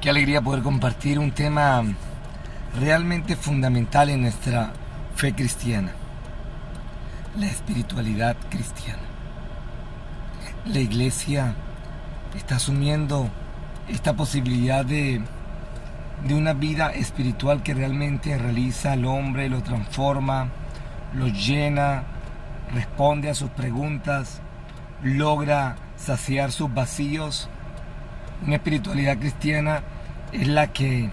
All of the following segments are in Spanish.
Qué alegría poder compartir un tema realmente fundamental en nuestra fe cristiana, la espiritualidad cristiana. La iglesia está asumiendo esta posibilidad de una vida espiritual que realmente realiza al hombre, lo transforma, lo llena, responde a sus preguntas, logra saciar sus vacíos. Una espiritualidad cristiana es la que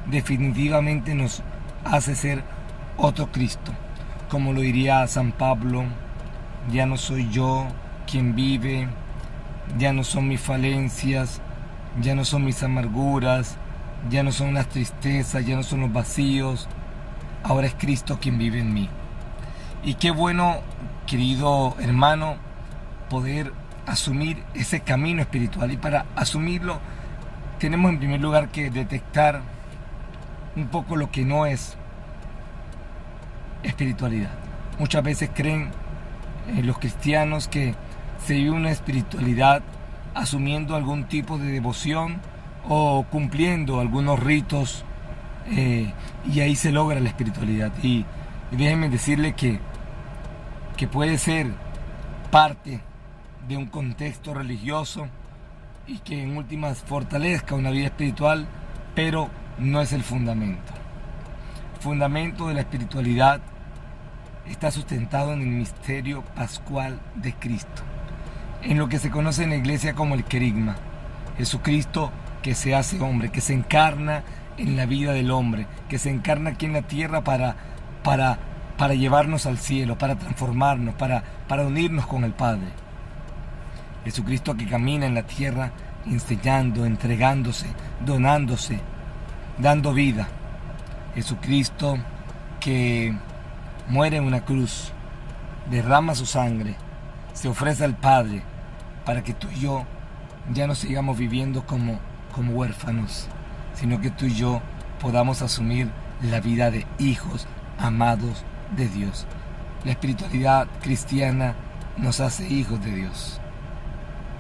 definitivamente nos hace ser otro Cristo. Como lo diría San Pablo, ya no soy yo quien vive, ya no son mis falencias, ya no son mis amarguras, ya no son las tristezas, ya no son los vacíos, ahora es Cristo quien vive en mí. Y qué bueno, querido hermano, poder asumir ese camino espiritual. Y para asumirlo tenemos en primer lugar que detectar un poco lo que no es espiritualidad. Muchas veces creen los cristianos que se vive una espiritualidad asumiendo algún tipo de devoción o cumpliendo algunos ritos, y ahí se logra la espiritualidad. Y déjenme decirle que puede ser parte de un contexto religioso y que en últimas fortalezca una vida espiritual, pero no es el fundamento. El fundamento de la espiritualidad está sustentado en el misterio pascual de Cristo, en lo que se conoce en la iglesia como el querigma. Jesucristo que se hace hombre, que se encarna en la vida del hombre, que se encarna aquí en la tierra para llevarnos al cielo, para transformarnos, para unirnos con el Padre. Jesucristo que camina en la tierra enseñando, entregándose, donándose, dando vida. Jesucristo que muere en una cruz, derrama su sangre, se ofrece al Padre para que tú y yo ya no sigamos viviendo como huérfanos, sino que tú y yo podamos asumir la vida de hijos amados de Dios. La espiritualidad cristiana nos hace hijos de Dios.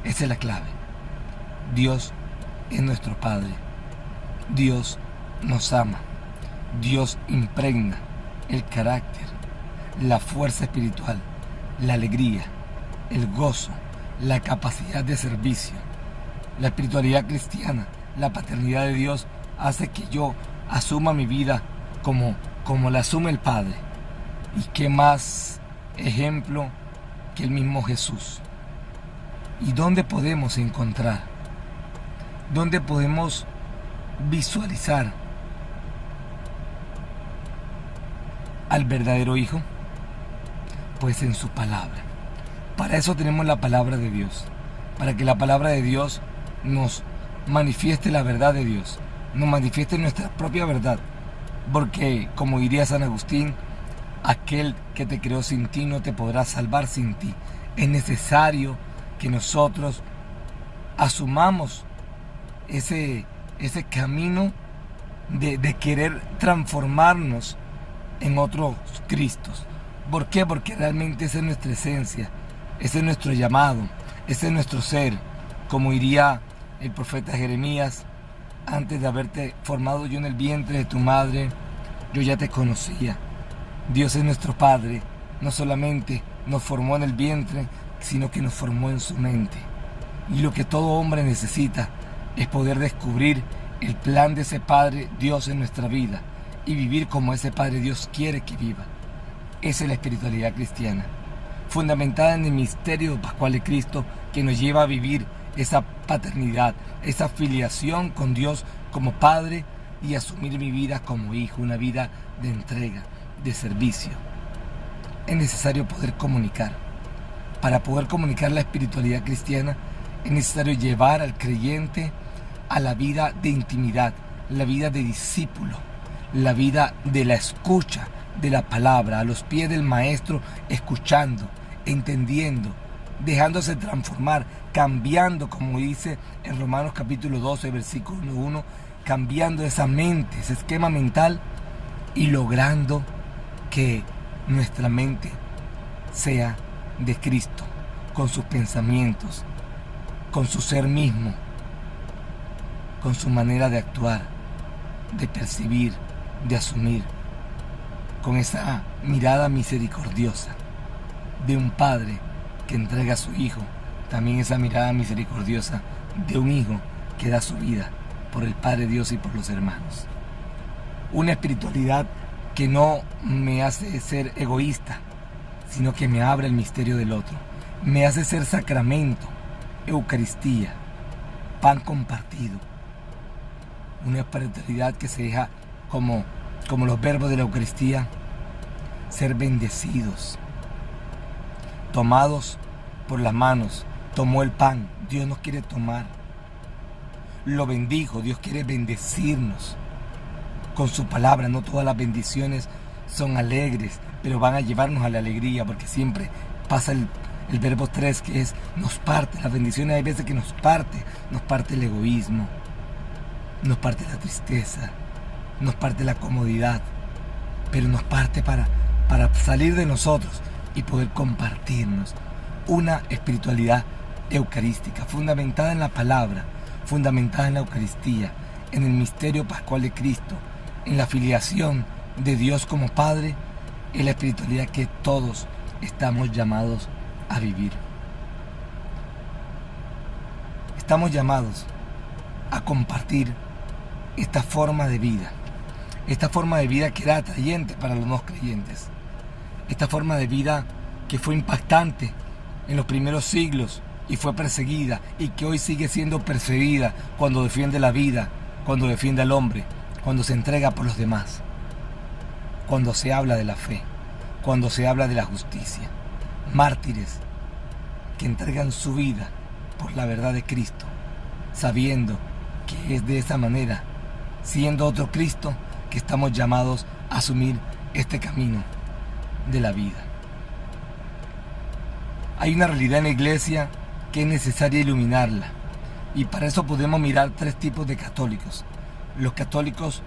Esa es la clave. Dios es nuestro Padre. Dios nos ama. Dios impregna el carácter, la fuerza espiritual, la alegría, el gozo, la capacidad de servicio. La espiritualidad cristiana, la paternidad de Dios, hace que yo asuma mi vida como la asume el Padre. Y qué más ejemplo que el mismo Jesús. ¿Y dónde podemos encontrar? ¿Dónde podemos visualizar al verdadero Hijo? Pues en su palabra. Para eso tenemos la palabra de Dios. Para que la palabra de Dios nos manifieste la verdad de Dios. Nos manifieste nuestra propia verdad. Porque, como diría San Agustín, aquel que te creó sin ti no te podrá salvar sin ti. Es necesario que nosotros asumamos ese camino de querer transformarnos en otros Cristos. ¿Por qué? Porque realmente esa es nuestra esencia, ese es nuestro llamado, ese es nuestro ser. Como diría el profeta Jeremías, antes de haberte formado yo en el vientre de tu madre, yo ya te conocía. Dios es nuestro Padre, no solamente nos formó en el vientre, sino que nos formó en su mente. Y lo que todo hombre necesita es poder descubrir el plan de ese Padre Dios en nuestra vida y vivir como ese Padre Dios quiere que viva. Esa es la espiritualidad cristiana, fundamentada en el misterio pascual de Cristo, que nos lleva a vivir esa paternidad, esa filiación con Dios como Padre y asumir mi vida como hijo, una vida de entrega, de servicio. Es necesario poder comunicar. Para poder comunicar la espiritualidad cristiana es necesario llevar al creyente a la vida de intimidad, la vida de discípulo, la vida de la escucha de la palabra, a los pies del Maestro, escuchando, entendiendo, dejándose transformar, cambiando, como dice en Romanos capítulo 12, versículo 1, cambiando esa mente, ese esquema mental y logrando que nuestra mente sea de Cristo, con sus pensamientos, con su ser mismo, con su manera de actuar, de percibir, de asumir, con esa mirada misericordiosa de un padre que entrega a su hijo, también esa mirada misericordiosa de un hijo que da su vida por el Padre Dios y por los hermanos. Una espiritualidad que no me hace ser egoísta, sino que me abre el misterio del otro, me hace ser sacramento, Eucaristía, pan compartido. Una espiritualidad que se deja como los verbos de la Eucaristía, ser bendecidos, tomados por las manos. Tomó el pan, Dios nos quiere tomar. Lo bendijo, Dios quiere bendecirnos con su palabra. No todas las bendiciones son alegres, pero van a llevarnos a la alegría, porque siempre pasa el verbo 3, que es nos parte. Las bendiciones hay veces que nos parte el egoísmo, nos parte la tristeza, nos parte la comodidad, pero nos parte para salir de nosotros y poder compartirnos. Una espiritualidad eucarística, fundamentada en la palabra, fundamentada en la Eucaristía, en el misterio pascual de Cristo, en la filiación de Dios como Padre, es la espiritualidad que todos estamos llamados a vivir. Estamos llamados a compartir esta forma de vida que era atrayente para los no creyentes, esta forma de vida que fue impactante en los primeros siglos y fue perseguida, y que hoy sigue siendo perseguida cuando defiende la vida, cuando defiende al hombre, cuando se entrega por los demás, cuando se habla de la fe, cuando se habla de la justicia. Mártires que entregan su vida por la verdad de Cristo, sabiendo que es de esa manera, siendo otro Cristo, que estamos llamados a asumir este camino de la vida. Hay una realidad en la iglesia que es necesaria iluminarla, y para eso podemos mirar 3 tipos de católicos. Los católicos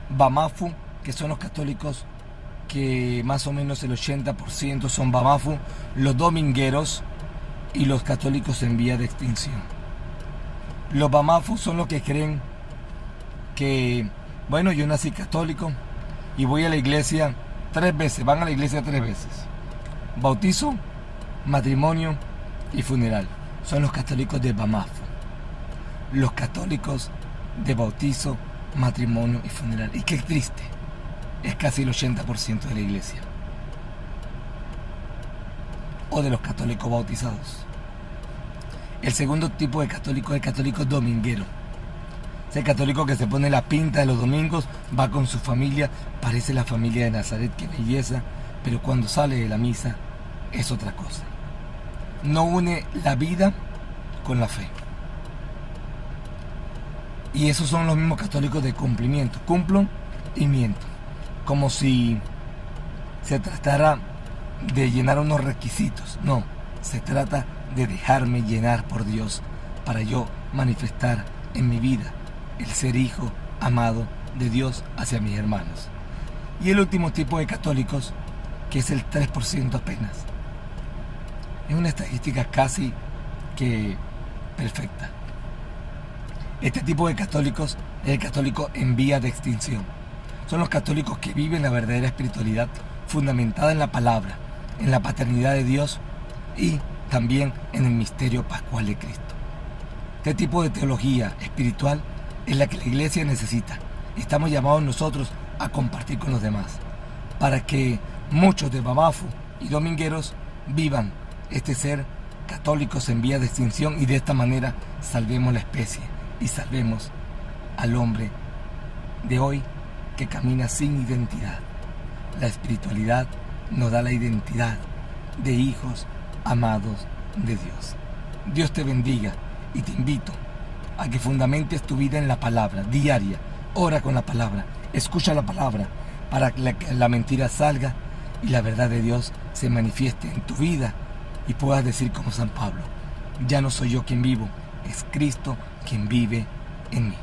Bamafu, que son los católicos que más o menos el 80% son Bamafu, los domingueros y los católicos en vía de extinción. Los Bamafu son los que creen que, bueno, yo nací católico y voy a la iglesia 3 veces, van a la iglesia 3 veces. Bautizo, matrimonio y funeral. Son los católicos de Bamafu. Los católicos de bautizo, matrimonio y funeral. Y qué triste, es casi el 80% de la iglesia. O de los católicos bautizados. El segundo tipo de católico es el católico dominguero. Es el católico que se pone la pinta de los domingos, va con su familia, parece la familia de Nazaret, qué belleza, pero cuando sale de la misa es otra cosa. No une la vida con la fe. Y esos son los mismos católicos de cumplimiento. Cumplo y miento. Como si se tratara de llenar unos requisitos. No, se trata de dejarme llenar por Dios para yo manifestar en mi vida el ser hijo amado de Dios hacia mis hermanos. Y el último tipo de católicos, que es el 3% apenas. Es una estadística casi que perfecta. Este tipo de católicos es el católico en vía de extinción. Son los católicos que viven la verdadera espiritualidad fundamentada en la palabra, en la paternidad de Dios y también en el misterio pascual de Cristo. Este tipo de teología espiritual es la que la iglesia necesita. Estamos llamados nosotros a compartir con los demás, para que muchos de Bamafu y domingueros vivan este ser católicos en vía de extinción, y de esta manera salvemos la especie y salvemos al hombre de hoy que camina sin identidad. La espiritualidad nos da la identidad de hijos amados de Dios. Dios te bendiga y te invito a que fundamentes tu vida en la palabra diaria. Ora con la palabra, escucha la palabra para que la mentira salga y la verdad de Dios se manifieste en tu vida y puedas decir como San Pablo: ya no soy yo quien vivo, es Cristo quien vive en mí.